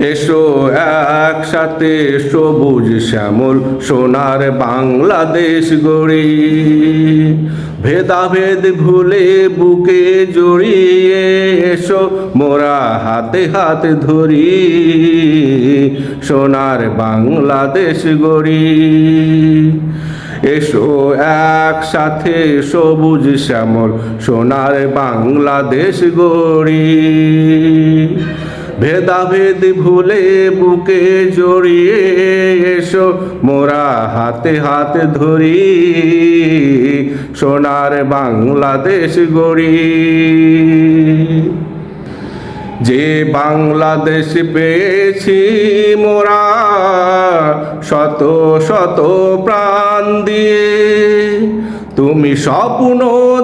এসো একসাথে সবুজ শ্যামল সোনার বাংলাদেশ গড়ি, ভেদাভেদ ভুলে বুকে জড়িয়ে এসো মোরা হাতে হাত ধরি, সোনার বাংলাদেশ গড়ি। এসো একসাথে সবুজ শ্যামল সোনার বাংলাদেশ গড়ি, ভেদাভেদ ভুলে বুকে জড়িয়ে এসো মোরা হাতে হাত ধরি, সোনার বাংলাদেশ গড়ি। যে বাংলাদেশ পেয়েছি মোরা শত শত প্রাণ দিয়ে, তুমি স্বপ্ন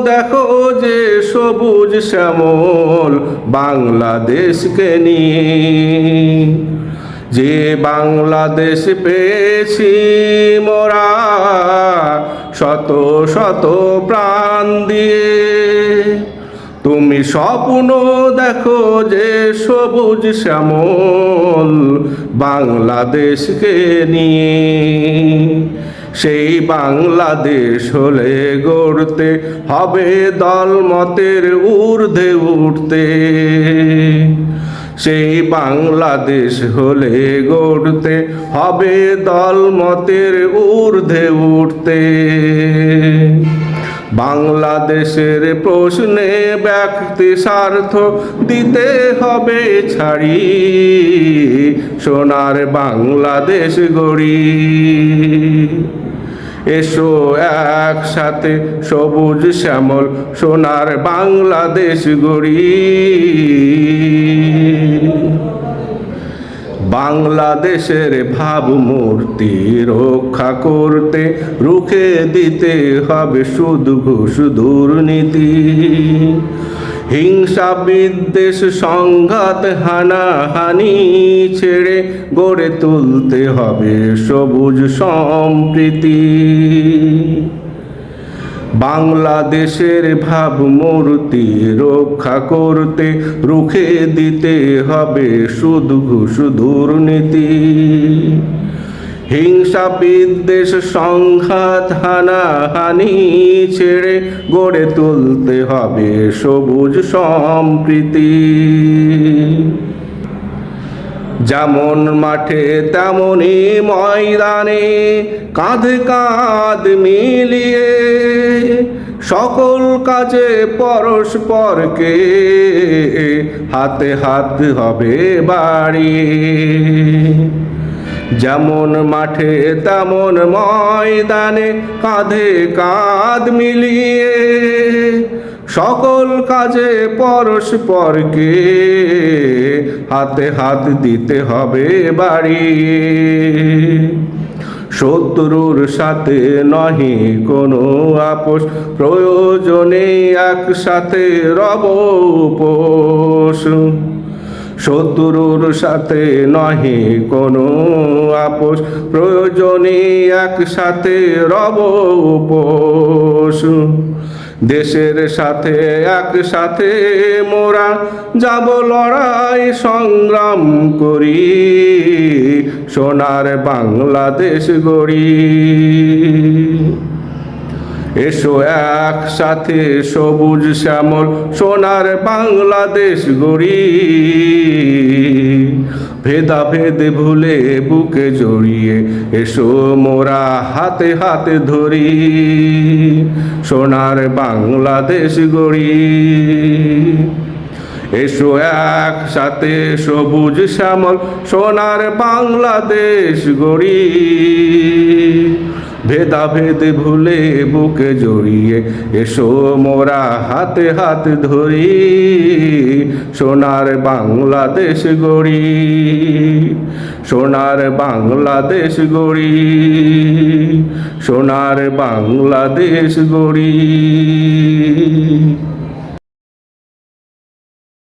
দেখো যে সবুজ শ্যামল বাংলাদেশকে নিয়ে। যে বাংলাদেশ পেয়েছি মোরা শত শত প্রাণ দিয়ে, তুমি স্বপ্ন দেখো যে সবুজ শ্যামল বাংলাদেশকে নিয়ে। সেই বাংলাদেশ হলে গড়তে হবে দলমতের ঊর্ধ্বে উঠতে, সেই বাংলাদেশ হলে গড়তে হবে দলমতের ঊর্ধ্বে উঠতে। বাংলাদেশের প্রশ্নে ব্যক্তি স্বার্থ দিতে হবে ছাড়ি, সোনার বাংলাদেশ গড়ি। এসো একসাথে সবুজ শ্যামল সোনার বাংলাদেশ গড়ি। বাংলাদেশের ভাবমূর্তি রক্ষা করতে রুখে দিতে হবে সুদ ঘুষ দুর্নীতি, হিংসা বিদ্বেষ সংঘাত হানাহানি ছেড়ে গড়ে তুলতে হবে সবুজ সম্প্রীতি। বাংলাদেশের ভাবমূর্তি রক্ষা করতে রুখে দিতে হবে সুদ ঘুষ দুর্নীতি, হিংসা বিদ্বেষ সংঘাত হানাহানি ছেড়ে গড়ে তুলতে হবে সবুজ সম্প্রীতি। যেমন মাঠে তেমনি ময়দানে কাঁধে কাঁধ মিলিয়ে সকল কাজে পরস্পরকে হাতে হাত হবে বাড়িয়ে। যেমন মাঠে তেমন ময়দানে কাঁধে কাঁধ মিলিয়ে সকল কাজে পরস্পরকে হাতে হাত দিতে হবে বাড়িয়ে। শত্রুর সাথে নহি কোনো আপোষ, প্রয়োজনে একসাথে রব উপোস। শত্রুর সাথে নহি কোনো আপোষ, প্রয়োজনে একসাথে রব উপোস। দেশের সাথে একসাথে মোরা যাব লড়াই সংগ্রাম করি, সোনার বাংলাদেশ গড়ি। এসো একসাথে সবুজ শ্যামল সোনার বাংলাদেশ গড়ি, ভেদাভেদ ভুলে বুকে জড়িয়ে এসো মোরা হাতে হাতে ধরি, সোনার বাংলাদেশ গড়ি। এসো একসাথে সবুজ শ্যামল সোনার বাংলাদেশ গড়ি, ভেদাভেদ ভুলে বুকে জড়িয়ে এসো মোরা হাতে হাত ধরি, সোনার বাংলাদেশ গড়ি, সোনার বাংলাদেশ গড়ি, সোনার বাংলাদেশ গড়ি।